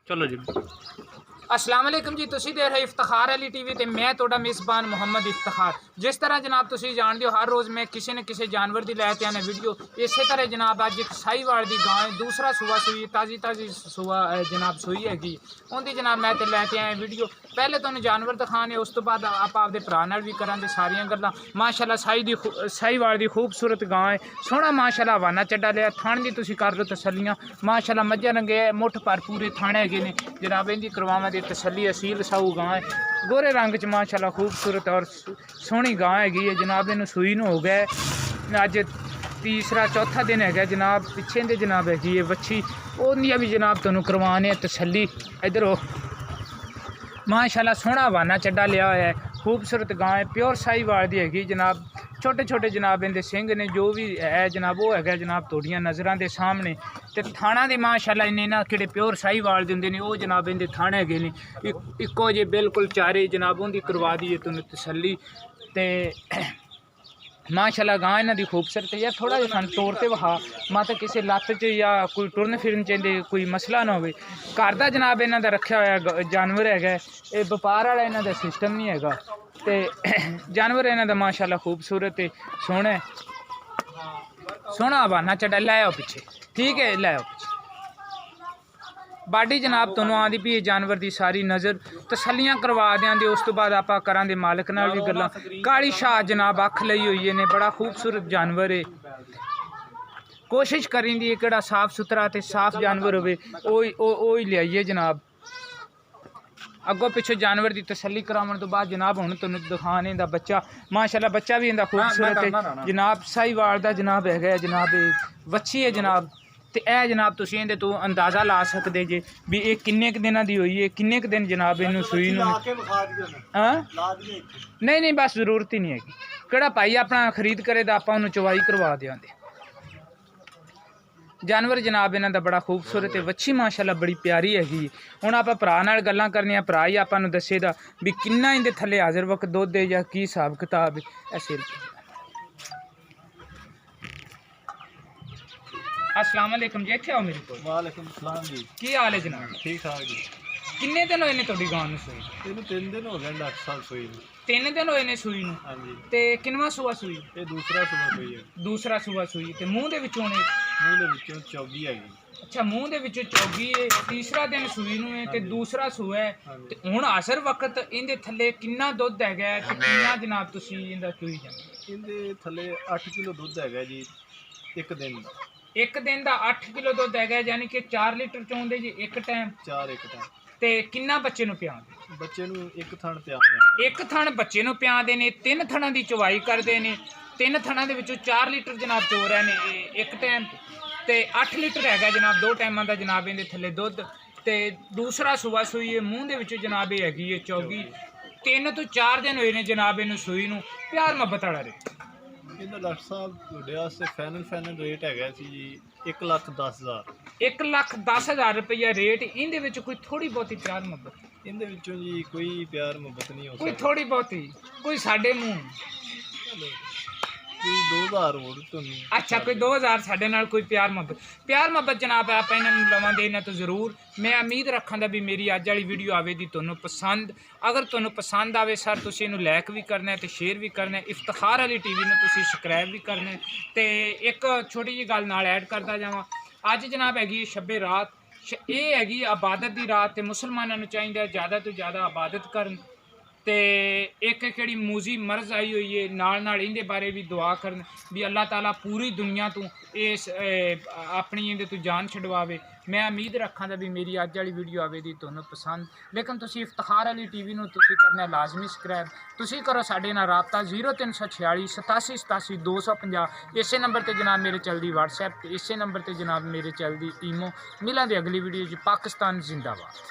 चलो जी। अस्सलाम वालेकुम जी, तुसी देख रहे इफ्तिखार अली टीवी ते मैं तुहाडा मेज़बान मुहम्मद इफ्तिखार। जिस तरह जनाब तुसी जानते हो हर रोज़ मैं किसी न किसी जानवर की लैके आने वीडियो, इस तरह जनाब अज एक साहीवाल की गां है, दूसरा सूआ सूई ताज़ी ताज़ी सूआ जनाब सूई हैगी उनकी जनाब मैं तो लैके आया वीडियो। पहले तुहानू जानवर दिखाने, उस तो बाद आप आपदे भरा नाल भी करांगे सारियां गल्लां। माशाअल्लाह साहीवाल की खूबसूरत गां है, सोहना माशाअल्लाह हवाना चड्डा लिया, थान दी तुसी कर लो तसलियां। माशाअल्लाह मज्जा रंगे मुठ पर पूरे थाने हैगे ने जनाब, इनकी करवावां दी तसली असील साऊ गां है, गोरे रंग च माशाअल्लाह खूबसूरत और सोहनी गां हैगी है जनाब। इन्हू सूई नू हो गया अज तीसरा चौथा दिन है जनाब। पिछे दे जनाब हैगी है वच्छी, उन्दियां भी जनाब तुहानू करवाने तसली। इधर हो माशाअल्लाह सोहना हवाना चड्डा लिया होया है, खूबसूरत गां है, प्योर साहीवाल दी हैगी जनाब। छोटे छोटे जनाब इनके सिंह ने, जो भी है जनाब वो है जनाब तुहाडियां नज़रां दे सामने। ते थाना दे माशाअल्लाह इन्ने ना किहड़े प्योर साहीवाल दे हुंदे ने, वो जनाब इनके थाने हैगे ने इक्को जे बिल्कुल चारे जनाब, उनकी करवा दी है तुहानू तसली। ते माशाअल्लाह गां इन्हां दी खूबसूरत है। यार थोड़ा जिहा सन तौर ते वहा मत किसी लत्त च या कोई टुरन फिरन च कोई मसला ना होवे। घर दा जनाब इन्हां दा रखा होया जानवर है, ये व्यापार वाला इन्हां दा सिस्टम नहीं हैगा। ते जानवर इन्हां दा माशाअल्लाह खूबसूरत है, सोहना सोहना हवाना चड्डा। लै आओ पिछे, ठीक है, लै आओ पिछे। बाडी जनाब तुहानू आंदी पई जानवर की सारी नज़र तसलियां करवा देंगे, उस तो बाद आप करांगे मालिक नाल भी गल्लां। काली शाह जनाब अख लई हुई ने, बड़ा खूबसूरत जानवर है। कोशिश करेंदी है कि साफ सुथरा ते साफ जानवर होवे ओ ही लियाइए जनाब। अगों पिछों जानवर की तसली कराने तो बाद जनाब हुण तुहानू दिखाने दा बच्चा, माशाअल्लाह बच्चा भी इंदा खूबसूरत है जनाब। साहीवाल दा जनाब है जनाब, वच्छी है जनाब। तो यह जनाब तुसीं इहदे तो अंदाज़ा ला सकते जे भी ये किन्ने क दिनां दी होई है, किन्ने क दिन जनाब इनू सूई नू। हाँ नहीं नहीं बस जरूरत ही नहीं हैगी, किहड़ा भाई अपना खरीद करे तो आपां उहनू चवाई करवा देंगे। जानवर जनाब इन्हां दा बड़ा खूबसूरत है, वच्छी माशाअल्लाह बड़ी प्यारी हैगी। हुण आपां भरा नाल गल्लां करनियां, भरा ही आपां नू दस्सेगा भी किन्ना इंदे थल्ले हाज़र वक्त दुध है या की हिसाब किताब है। ऐसे अस्सलाम वालेकुम जी, इत्थे आओ मेरे कोल। वालेकुम सलाम जी, की हाल है जनाब? ठीक ठाक जी। किन्ने दिन होए ने तुहाडी गां नू सूई? ਇਹਨੂੰ 3 ਦਿਨ ਹੋ ਗਏ ਡਾਕਟਰ ਸਾਹਿਬ ਸੂਈ ਨੂੰ। 3 दिन होए ने सूई नू। ਹਾਂਜੀ, ते किनवा सूआ सूई? ਇਹ ਦੂਸਰਾ ਸੂਆ ਸੂਈ ਹੈ। दूसरा सूआ सूई ते मूँह दे विचों ने? ਮੂੰਹ ਦੇ ਵਿੱਚੋਂ ਚੌਗੀ ਹੈਗੀ। अच्छा मूँह दे विचों चौगी है, तीसरा दिन सूई नू है ते दूसरा सूआ है। ਹਾਂਜੀ, ते हुण असर वक्त इहदे थल्ले किन्ना दुध हैगा ते किन्ना जनाब तुसीं इहदा चोई जांदे? ਇਹਦੇ ਥੱਲੇ 8 ਕਿਲੋ ਦੁੱਧ ਹੈਗਾ ਜੀ ਇੱਕ ਦਿਨ ਦਾ। एक दिन का 8 किलो दुध हैगा, यानी कि 4 लीटर चोंदे जी एक टाइम। 4 ਇੱਕ ਟਾਈਮ। ते किन्ना बच्चे नू पिआंदे? ਬੱਚੇ ਨੂੰ ਇੱਕ ਥਣ ਪਿਆਉਂਦੇ एक थण बच्चे नू पिआंदे ने, 3 थणां दी चवाई करदे ने, 3 थणां दे विचों 4 लीटर जनाब चो रहे ने एक टाइम। ते 8 लीटर हैगा जनाब दो टाइमां दा जनाब इहदे थल्ले दुध। ते दूसरा सूआ सूई है, मूँह दे विचों जनाब ये हैगी है चौगी। 3 तो 4 दिन होए ने जनाब इनू सूई नू। प्यार मुहब्बत वाला रेट ਇਹਦਾ ਡਾਕਟਰ ਸਾਹਿਬ ਤੁਹਾਡੇ ਵਾਸਤੇ ਫਾਈਨਲ ਰੇਟ ਹੈਗਾ ਸੀ ਜੀ 1,10,000। 1,10,000 रुपया रेट। इहदे विच कोई थोड़ी बहुती प्यार मुहब्बत? ਇਹਦੇ ਵਿੱਚੋਂ ਜੀ ਕੋਈ ਪਿਆਰ ਮੁਹੱਬਤ ਨਹੀਂ ਹੋ कोई ਸਕਦੀ। थोड़ी बहुती, कोई साढ़े मूँह। ਕੋਈ 2,000 ਹੋਰ ਤੁਹਾਨੂੰ। अच्छा कोई 2,000 साढ़े नाल कोई प्यार मुहब्बत जनाब आप इन्होंने लवांगे इन्हों तो जरूर। मैं उम्मीद रखांगा भी मेरी अज वाली वीडियो आवेगी तुहानू पसंद। अगर तुहानू पसंद आवे सर तुसीं इहनू लाइक भी करना है तो शेयर भी करना है। इफ्तिखार अली टीवी नू तुसीं सबसक्राइब भी करना है। तो एक छोटी जी गल नाल ऐड करता जावां, अज जनाब हैगी शब्बे रात, ये हैगी इबादत की रात। तो मुसलमानों नू चाहीदा ज़्यादा तो ज़्यादा इबादत करन। ते एक किहड़ी मूजी मर्ज आई हुई है नाल इहदे बारे भी दुआ करन भी अल्लाह ताला पूरी दुनिया तो इस अपनी इहदे तो जान छुड़वावे। मैं उम्मीद रखांगा भी मेरी अज वाली वीडियो आवेगी तुहानू पसंद। लेकिन तुसीं इफ्तिखार अली टीवी नू तुसीं करना लाजमी सबसक्राइब। तुसीं करो साडे नाल राबता 0346 87 87 250। इसे नंबर ते जनाब मेरे चलदी WhatsApp, इसे नंबर ते जनाब मेरे चलदी ईमो। मिलांगे अगली वीडियो च। पाकिस्तान जिंदाबाद।